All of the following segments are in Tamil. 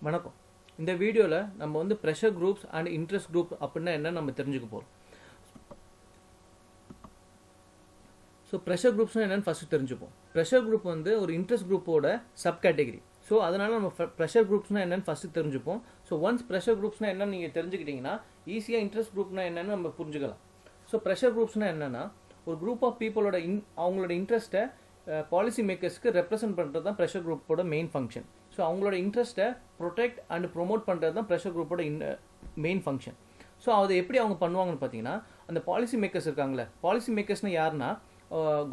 வணக்கம். இந்த வீடியோவில் நம்ம வந்து pressure groups and interest group அப்படின்னா என்ன நம்ம தெரிஞ்சுக்க போகிறோம். ஸோ ப்ரெஷர் குரூப்ஸ்னால் என்னென்னு ஃபஸ்ட்டு தெரிஞ்சுப்போம். ப்ரெஷர் குரூப் வந்து ஒரு இன்ட்ரெஸ்ட் குரூப்போட சப் கேட்டகரி. ஸோ அதனால் நம்ம ப்ரெஷர் குரூப்ஸ்னால் என்னென்னு ஃபஸ்ட்டு தெரிஞ்சுப்போம். ஸோ ஒன்ஸ் ப்ரெஷர் குரூப்ஸ்னால் என்னென்னு நீங்கள் தெரிஞ்சுக்கிட்டிங்கன்னா ஈஸியாக இன்ட்ரெஸ்ட் குரூப்னால் என்னென்னு நம்ம புரிஞ்சுக்கலாம். ஸோ ப்ரெஷர் குரூப்ஸ்னால் என்னென்னா ஒரு குரூப் ஆஃப் பீப்புளோட அவங்களோட இன்ட்ரெஸ்ட்டை பாலிசி மேக்கர்ஸ்க்கு ரெப்ரசென்ட் பண்ணுறது தான் ப்ரெஷர் குரூப்போட மெயின் ஃபங்க்ஷன். ஸோ அவங்களோட இன்ட்ரெஸ்ட்டை ப்ரொடெக்ட் அண்ட் ப்ரொமோட் பண்ணுறது தான் ப்ரெஷர் குரூப்போட மெயின் ஃபங்க்ஷன். ஸோ அதை எப்படி அவங்க பண்ணுவாங்கன்னு பார்த்தீங்கன்னா, அந்த பாலிசி மேக்கர்ஸ் இருக்காங்களே, பாலிசி மேக்கர்ஸ்னால் யாருன்னா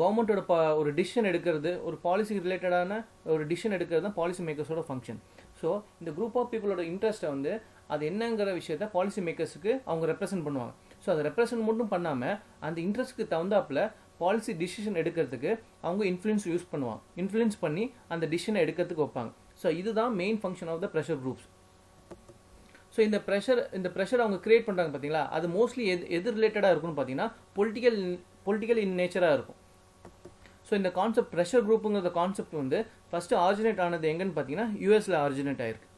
கவர்மெண்ட்டோட ஒரு டிசிஷன் எடுக்கிறது, ஒரு பாலிசி ரிலேட்டடான ஒரு டிசிஷன் எடுக்கிறது தான் பாலிசி மேக்கர்ஸோட ஃபங்க்ஷன். ஸோ இந்த குரூப் ஆஃப் பீப்புளோட இன்ட்ரெஸ்ட்டை வந்து அது என்னங்கிற விஷயத்த பாலிசி மேக்கர்ஸுக்கு அவங்க ரெப்ரசென்ட் பண்ணுவாங்க. ஸோ அதை ரெப்ரசென்ட் மட்டும் பண்ணாமல் அந்த இன்ட்ரெஸ்ட்டுக்கு தகுந்தாப்பில் பாலிசி டிசிஷன் எடுக்கிறதுக்கு அவங்க இன்ஃப்ளூயன்ஸ் பண்ணுவாங்க. இன்ஃப்ளூயன்ஸ் பண்ணி அந்த டிசிஷனை எடுக்கிறதுக்கு வைப்பாங்க. ஸோ இதுதான் main function of the pressure groups. So இந்த ப்ரெஷர் அவங்க கிரியேட் பண்ணுறாங்க பார்த்தீங்களா, அது மோஸ்ட்லி எது ரிலேட்டடாக இருக்குன்னு பார்த்தீங்கன்னா பொலிட்டிக்கல் இன் நேச்சராக இருக்கும். ஸோ இந்த கான்செப்ட் ப்ரெஷர் குரூப்புங்கிற கான்செப்ட் வந்து ஃபஸ்ட்டு ஆரிஜினேட் ஆனது எங்கன்னு பார்த்தீங்கன்னா யூஎஸில் ஆரிஜினேட் ஆயிருக்கு.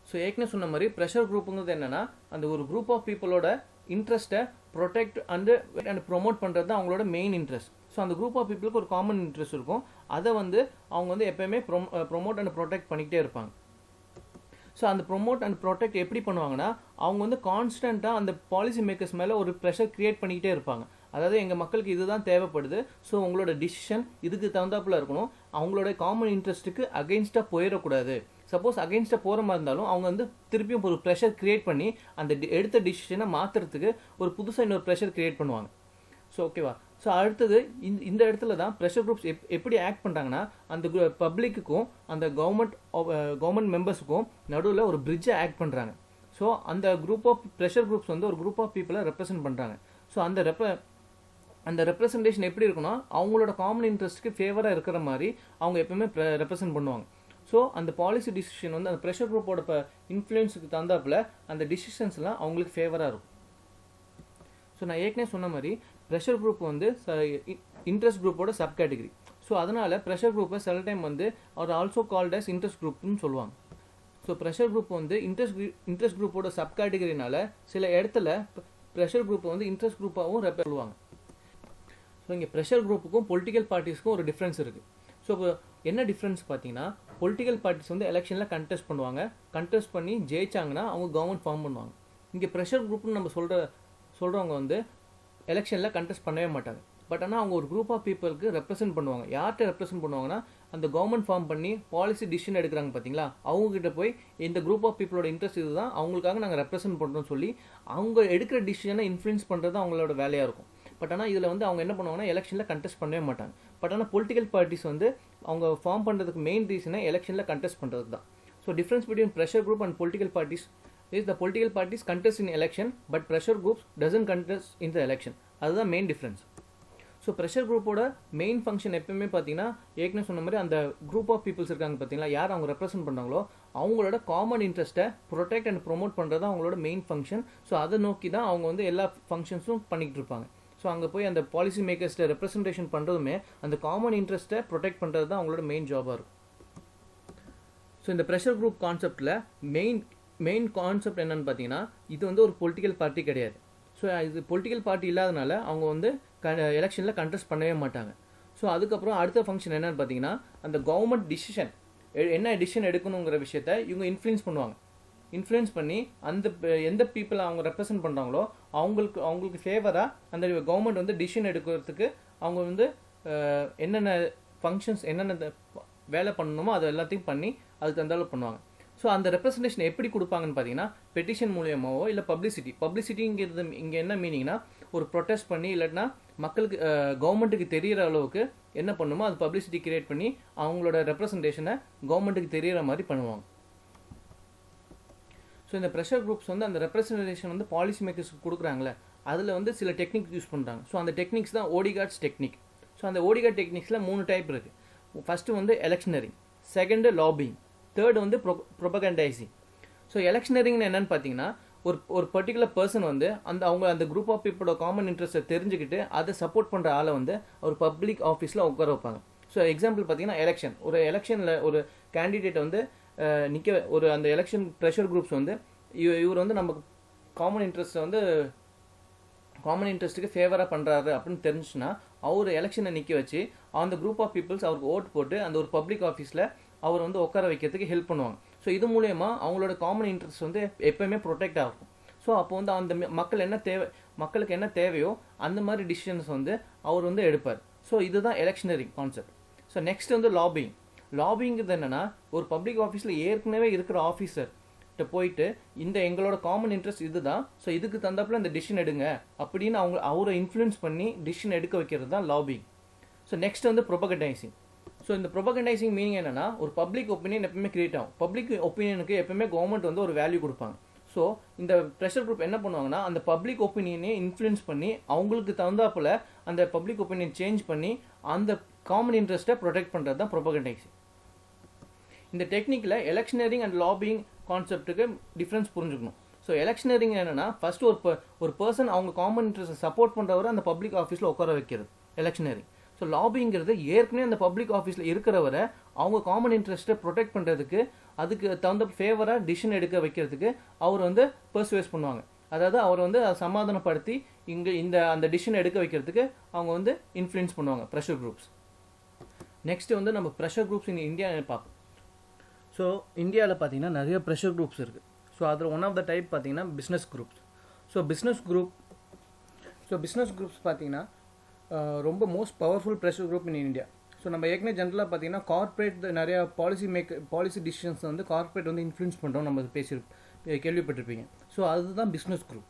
ஸோ ஏற்கனவே சொன்ன மாதிரி ப்ரெஷர் குரூப்புங்கிறது என்னென்னா அந்த ஒரு குரூப் ஆஃப் பீப்புளோட இன்ட்ரெஸ்ட்டை ப்ரொடெக்ட் அண்ட் ப்ரொமோட் பண்ணுறது தான் அவங்களோட மெயின் இன்ட்ரெஸ்ட். ஸோ அந்த குரூப் ஆஃப் பீப்புளுக்கு ஒரு காமன் இன்ட்ரெஸ்ட் இருக்கும். அதை வந்து அவங்க வந்து எப்போயுமே ப்ரொமோட் அண்ட் ப்ரொடெக்ட் பண்ணிக்கிட்டே இருப்பாங்க. ஸோ அந்த ப்ரொமோட் அண்ட் ப்ரொடெக்ட் எப்படி பண்ணுவாங்கன்னா, அவங்க வந்து கான்ஸ்டண்ட்டாக அந்த பாலிசி மேக்கர்ஸ் மேலே ஒரு ப்ரெஷர் க்ரியேட் பண்ணிக்கிட்டே இருப்பாங்க. அதாவது எங்கள் மக்களுக்கு இதுதான் தேவைப்படுது, ஸோ உங்களோட டிசிஷன் இதுக்கு தகுந்தாப்பில் இருக்கணும், அவங்களோட காமன் இன்ட்ரெஸ்ட்டுக்கு அகெயின்ஸ்டாக போயிடக்கூடாது. சப்போஸ் அகெயின்ஸ்டாக போகிற மாதிரி இருந்தாலும் அவங்க வந்து திருப்பியும் ஒரு ப்ரெஷர் க்ரியேட் பண்ணி அந்த எடுத்த டிசிஷனை மாற்றுறதுக்கு ஒரு புதுசாக இன்னொரு ப்ரெஷர் க்ரியேட் பண்ணுவாங்க. ஸோ ஓகேவா. ஸோ அடுத்தது இந்த இடத்துல தான் ப்ரெஷர் குரூப்ஸ் எப்படி ஆக்ட் பண்ணுறாங்கன்னா, அந்த பப்ளிக்குக்கும் அந்த கவர்மெண்ட் மெம்பர்ஸுக்கும் நடுவில் ஒரு பிரிட்ஜை ஆக்ட் பண்ணுறாங்க. ஸோ அந்த குரூப் ஆஃப் ப்ரெஷர் குரூப்ஸ் வந்து ஒரு குரூப் ஆஃப் பீப்புளை ரெப்ரசென்ட் பண்ணுறாங்க. ஸோ அந்த ரெப்ரசன்டேஷன் எப்படி இருக்குன்னா, அவங்களோட காமன் இன்ட்ரெஸ்ட்டுக்கு ஃபேவராக இருக்கிற மாதிரி அவங்க எப்பவுமே ரெப்ரசென்ட் பண்ணுவாங்க. ஸோ அந்த பாலிசி டிசிஷன் வந்து அந்த ப்ரெஷர் குரூப்போட இன்ஃப்ளூயன்ஸுக்கு தந்தாப்பில் அந்த டிசிஷன்ஸ்லாம் அவங்களுக்கு ஃபேவராக இருக்கும். ஸோ நான் ஏற்கனவே சொன்ன மாதிரி ப்ரெஷர் குரூப் வந்து இன்ட்ரெஸ்ட் குரூப்போட சப் கேட்டகரி. ஸோ அதனால் ப்ரெஷர் குரூப்பை சில டைம் வந்து அவர் ஆல்சோ கால்ட் அஸ் இன்ட்ரெஸ்ட் குரூப்னு சொல்லுவாங்க. ஸோ ப்ரெஷர் குரூப் வந்து இன்ட்ரெஸ்ட் குரூப்போட சப் கேட்டகரினால சில இடத்துல ப்ரெஷர் குரூப்பை வந்து இன்ட்ரெஸ்ட் குரூப்பாகவும் சொல்லுவாங்க. ஸோ இங்கே ப்ரெஷர் குரூப்புக்கும் பொலிட்டிக்கல் பார்ட்டிஸ்க்கும் ஒரு டிஃப்ரென்ஸ் இருக்குது. ஸோ என்ன டிஃப்ரென்ஸ் பார்த்தீங்கன்னா, பொலிட்டிக்கல் பார்ட்டிஸ் வந்து எலெக்ஷனில் கண்டெஸ்ட் பண்ணுவாங்க. கண்டெஸ்ட் பண்ணி ஜெயிச்சாங்கன்னா அவங்க கவர்மெண்ட் ஃபார்ம் பண்ணுவாங்க. இங்கே ப்ரெஷர் குரூப்னு நம்ம சொல்கிறவங்க வந்து எலெக்ஷனில் கண்டெஸ்ட் பண்ணவே மாட்டாங்க. பட் ஆனால் அவங்க ஒரு குரூப் ஆஃப் பீப்புளுக்கு ரெப்ரசென்ட் பண்ணுவாங்க. யார்கிட்ட ரெப்ரசென்ட் பண்ணுவாங்கன்னா, அந்த கவர்மெண்ட் ஃபார்ம் பண்ணி பாலிசி டிசிஷன் எடுக்கிறாங்க பார்த்தீங்களா, அவங்ககிட்ட போய் இந்த குரூப் ஆஃப் பீப்புளோட இன்ட்ரெஸ்ட் இதுதான், அவங்களுக்காக நாங்கள் ரெப்ரசென்ட் பண்ணுறோம்னு சொல்லி அவங்க எடுக்கிற டிசிஷனை இன்ஃப்ளூயன்ஸ் பண்ணுறது அவங்களோட வேலையாக இருக்கும். பட் ஆனால் இதில் வந்து அவங்க என்ன பண்ணுவாங்கன்னா, எலெக்ஷனில் கண்டெஸ்ட் பண்ணவே மாட்டாங்க. பட் ஆனால் பொலிட்டிக்கல் பார்ட்டிஸ் வந்து அவங்க ஃபார்ம் பண்ணுறதுக்கு மெயின் ரீசனை எலெக்ஷனில் கண்டெஸ்ட் பண்ணுறது தான். So difference between pressure group and political parties is the political parties contest in election but pressure groups doesn't contest in the election. அதுதான் மெயின் டிஃப்ரென்ஸ். ஸோ ப்ரெஷர் குரூப்போட மெயின் ஃபங்க்ஷன் எப்பவுமே பார்த்தீங்கன்னா, ஏற்கனவே சொன்ன மாதிரி அந்த குரூப் ஆஃப் பீப்புள்ஸ் இருக்காங்க பார்த்தீங்களா, யார் அவங்க ரெப்ரசென்ட் பண்ணுறாங்களோ அவங்களோட காமன் இன்ட்ரெஸ்ட்டை ப்ரொடெக்ட் அண்ட் ப்ரொமோட் பண்ணுறது தான் அவங்களோட மெயின் ஃபங்க்ஷன். ஸோ அதை நோக்கி தான் அவங்க வந்து எல்லா ஃபங்க்ஷன்ஸும் பண்ணிகிட்டு இருப்பாங்க. ஸோ அங்கே போய் அந்த பாலிசி மேக்கர்ஸ்ட்டை ரெப்ரசன்டேஷன் பண்ணுறதுமே அந்த காமன் இன்ட்ரெஸ்ட்டை ப்ரொடெக்ட் பண்ணுறது தான் அவங்களோட மெயின் ஜாபாக இருக்கும். ஸோ இந்த ப்ரெஷர் குரூப் கான்செப்டில் மெயின் கான்செப்ட் என்னன்னு பார்த்தீங்கன்னா, இது வந்து ஒரு பொலிட்டிக்கல் பார்ட்டி கிடையாது. ஸோ இது பொலிட்டிக்கல் பார்ட்டி இல்லாதனால அவங்க வந்து எலெக்ஷனில் கண்டெஸ்ட் பண்ணவே மாட்டாங்க. ஸோ அதுக்கப்புறம் அடுத்த ஃபங்க்ஷன் என்னன்னு பார்த்தீங்கன்னா, அந்த கவர்மெண்ட் டிசிஷன் என்ன டிசிஷன் எடுக்கணுங்கிற விஷயத்த இவங்க இன்ஃப்ளூயன்ஸ் பண்ணுவாங்க. இன்ஃப்ளூயன்ஸ் பண்ணி அந்த எந்த பீப்புளை அவங்க ரெப்ரசென்ட் பண்ணுறாங்களோ அவங்களுக்கு ஃபேவராக அந்த கவர்மெண்ட் வந்து டிசிஷன் எடுக்கிறதுக்கு அவங்க வந்து என்னென்ன ஃபங்க்ஷன்ஸ் என்னென்ன வேலை பண்ணணுமோ அது எல்லாத்தையும் பண்ணி அதுக்கு தந்தாலும் பண்ணுவாங்க. ஸோ அந்த ரெப்ரசன்டேஷன் எப்படி கொடுப்பாங்கன்னு பார்த்தீங்கன்னா, பெட்டிஷன் மூலியமாவோ இல்லை பப்ளிசிட்டிங்கிறது இங்கே என்ன மீனிங்னா, ஒரு ப்ரொட்டஸ்ட் பண்ணி இல்லாட்டினா மக்களுக்கு கவர்மெண்ட்டுக்கு தெரிகிற அளவுக்கு என்ன பண்ணுமோ அது பப்ளிசிட்டி கிரியேட் பண்ணி அவங்களோட ரெப்ரசன்டேஷனை கவர்மெண்ட்டுக்கு தெரிகிற மாதிரி பண்ணுவாங்க. ஸோ இந்த ப்ரெஷர் குரூப்ஸ் வந்து அந்த ரெப்ரசன்டேஷன் வந்து பாலிசி மேக்கர்ஸ்க்கு கொடுக்குறாங்களே, அதில் வந்து சில டெக்னிக்ஸ் யூஸ் பண்ணுறாங்க. ஸோ அந்த டெக்னிக்ஸ் தான் ஓடிகார்ட்ஸ் டெக்னிக். ஸோ அந்த ஓடிகார்ட் டெக்னிக்ஸில் 3 டைப் இருக்குது. ஃபஸ்ட்டு வந்து எலெக்ஷனரிங், செகண்டு லாபிங், தேர்டு வந்து ப்ரொபகண்டைசிங். ஸோ எலெக்ஷனரிங்னு என்னன்னு பார்த்தீங்கன்னா, ஒரு பர்டிகுலர் பர்சன் வந்து அந்த குரூப் ஆஃப் பீப்புளோட காமன் இன்ட்ரெஸ்ட்டை தெரிஞ்சுக்கிட்டு அதை சப்போர்ட் பண்ணுற ஆளை வந்து ஒரு பப்ளிக் ஆஃபீஸில் உட்கார வைப்பாங்க. ஸோ எக்ஸாம்பிள் பார்த்தீங்கன்னா ஒரு எலெக்ஷனில் ஒரு கேண்டிடேட் வந்து அந்த எலெக்ஷன் ப்ரெஷர் குரூப்ஸ் வந்து இவர் வந்து நம்ம காமன் இன்ட்ரெஸ்ட்டுக்கு ஃபேவராக பண்ணுறாரு அப்படின்னு தெரிஞ்சுன்னா அவர் எலெக்ஷனை நிற்க வச்சு அந்த குரூப் ஆஃப் பீப்புள்ஸ் அவருக்கு ஓட் போட்டு அந்த ஒரு பப்ளிக் ஆஃபீஸில் அவர் வந்து உட்கார வைக்கிறதுக்கு ஹெல்ப் பண்ணுவாங்க. ஸோ இது மூலயமா அவங்களோட காமன் இன்ட்ரெஸ்ட் வந்து எப்போயுமே ப்ரொடெக்ட் ஆகும். ஸோ அப்போ வந்து அந்த மக்களுக்கு என்ன தேவையோ அந்த மாதிரி டிசிஷன்ஸ் வந்து அவர் வந்து எடுப்பார். ஸோ இதுதான் எலெக்ஷனரி கான்செப்ட். ஸோ நெக்ஸ்ட் வந்து லாபிங்கிறது என்னன்னா, ஒரு பப்ளிக் ஆஃபீஸில் ஏற்கனவே இருக்கிற ஆஃபீஸர் போயிட்டு எங்களோட காமன் இன்ட்ரெஸ்ட் இதுதான், ஸோ இதுக்கு தந்தாப்புல இந்த டிசிஷன் எடுங்க அப்படின்னு அவரை இன்ஃப்ளூயன்ஸ் பண்ணி டிசிஷன் எடுக்க வைக்கிறது தான் லாபிங். ஸோ நெக்ஸ்ட் வந்து ப்ரொபகண்டைசிங். ஸோ இந்த ப்ரொபகண்டைசிங் மீனிங் என்னன்னா, ஒரு பப்ளிக் ஒப்பீனியன் எப்பவுமே கிரியேட் ஆகும். பப்ளிக் ஒப்பீனியனுக்கு எப்பவுமே கவர்மெண்ட் வந்து ஒரு வேல்யூ கொடுப்பாங்க. ஸோ இந்த ப்ரெஷர் குரூப் என்ன பண்ணுவாங்கன்னா, அந்த பப்ளிக் ஒப்பீனியனே இன்ஃப்ளூயன்ஸ் பண்ணி அவங்களுக்கு தகுந்தாப்புல அந்த பப்ளிக் ஒப்பீனியன் சேஞ்ச் பண்ணி அந்த காமன் இன்ட்ரெஸ்ட்டை ப்ரொடெக்ட் பண்ணுறது தான் ப்ரொபகண்டைசிங். இந்த டெக்னிக்கில் எலெக்ஷனரிங் அண்ட் லாபிங் கான்செப்ட்டுக்கு டிஃப்ரென்ஸ் புரிஞ்சுக்கணும். ஸோ எலெக்ஷனரிங் என்னன்னா, ஃபர்ஸ்ட் ஒரு பர்சன் அவங்க காமன் இன்ட்ரெஸ்ட்டை சப்போர்ட் பண்ணுறவரை அந்த பப்ளிக் ஆஃபீஸில் உட்கார வைக்கிறது எலெக்ஷனரிங். ஸோ லாபிங்கிறது ஏற்கனவே அந்த பப்ளிக் ஆஃபீஸில் இருக்கிறவரை அவங்க காமன் இன்ட்ரெஸ்ட்டை ப்ரொடெக்ட் பண்ணுறதுக்கு அதுக்கு தகுந்த ஃபேவராக டிசிஷன் எடுக்க வைக்கிறதுக்கு அவர் வந்து பர்சுவேஸ் பண்ணுவாங்க. அதாவது அவர் வந்து சமாதானப்படுத்தி அந்த டிசிஷன் எடுக்க வைக்கிறதுக்கு அவங்க வந்து இன்ஃப்ளூயன்ஸ் பண்ணுவாங்க ப்ரெஷர் குரூப்ஸ். நெக்ஸ்ட் வந்து நம்ம ப்ரெஷர் குரூப்ஸ் இன் இந்தியா பார்ப்போம். ஸோ இந்தியாவில் பார்த்தீங்கன்னா நிறைய ப்ரெஷர் குரூப்ஸ் இருக்குது. ஸோ அதில் ஒன் ஆஃப் த டைப் பார்த்தீங்கன்னா business groups. So business groups பார்த்தீங்கன்னா ரொம்ப most powerful pressure group in India. So நம்ம ஏற்கனவே ஜென்ரலாக பார்த்தீங்கன்னா கார்ப்பரேட் நிறையா பாலிசி டிசிஷன்ஸ் வந்து கார்ப்பரேட் வந்து இன்ஃப்ளூயன்ஸ் பண்ணுறோம் நம்ம கேள்விப்பட்டிருப்பீங்க. ஸோ அதுதான் பிஸ்னஸ் குரூப்.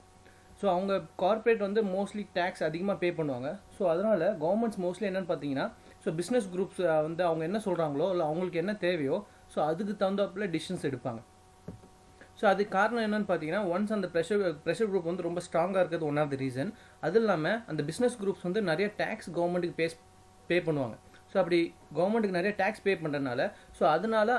ஸோ அவங்க கார்ப்பரேட் வந்து மோஸ்ட்லி டேக்ஸ் அதிகமாக பே பண்ணுவாங்க. ஸோ அதனால் கவர்மெண்ட்ஸ் மோஸ்ட்லி என்னென்னு பார்த்தீங்கன்னா, ஸோ பிஸ்னஸ் குரூப்ஸ் வந்து அவங்க என்ன சொல்கிறாங்களோ இல்லை அவங்களுக்கு என்ன தேவையோ ஸோ அதுக்கு தகுந்தாப்புல டிசிஷன்ஸ் எடுப்பாங்க. ஸோ அதுக்கு காரணம் என்னன்னு பார்த்தீங்கன்னா, ஒன்ஸ் அந்த ப்ரெஷர் குரூப் வந்து ரொம்ப ஸ்ட்ராங்காக இருக்கிறது ஒன் ஆஃப் த ரீசன். அது இல்லாமல் அந்த பிஸ்னஸ் குரூப்ஸ் வந்து நிறைய டேக்ஸ் கவர்மெண்ட்டுக்கு பே பண்ணுவாங்க. ஸோ அப்படி கவர்மெண்ட்டுக்கு நிறைய டேக்ஸ் பே பண்ணுறதுனால ஸோ அதனால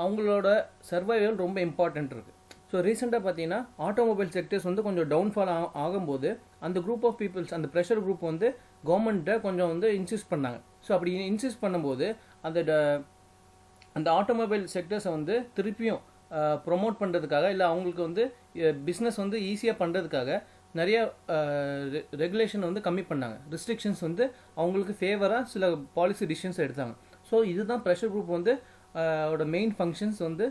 அவங்களோட சர்வைவல் ரொம்ப இம்பார்ட்டன்ட் இருக்குது. ஸோ ரீசெண்டாக பார்த்தீங்கன்னா ஆட்டோமொபைல் செக்டர்ஸ் வந்து கொஞ்சம் டவுன்ஃபால் ஆகும்போது அந்த குரூப் ஆஃப் பீப்புள்ஸ் அந்த ப்ரெஷர் குரூப் வந்து கவர்மெண்ட்டை கொஞ்சம் வந்து இன்சிஸ்ட் பண்ணாங்க. ஸோ அப்படி இன்சிஸ்ட் பண்ணும்போது அந்த ஆட்டோமொபைல் செக்டர்ஸை வந்து திருப்பியும் ப்ரொமோட் பண்ணுறதுக்காக இல்லை அவங்களுக்கு வந்து பிஸ்னஸ் வந்து ஈஸியாக பண்ணுறதுக்காக நிறைய ரெகுலேஷன் வந்து கம்மி பண்ணாங்க. ரெஸ்ட்ரிக்ஷன்ஸ் வந்து அவங்களுக்கு ஃபேவராக சில பாலிசி டிசிஷன்ஸ் எடுத்தாங்க. ஸோ இதுதான் ப்ரெஷர் குரூப் வந்து மெயின் ஃபங்க்ஷன்ஸ் வந்து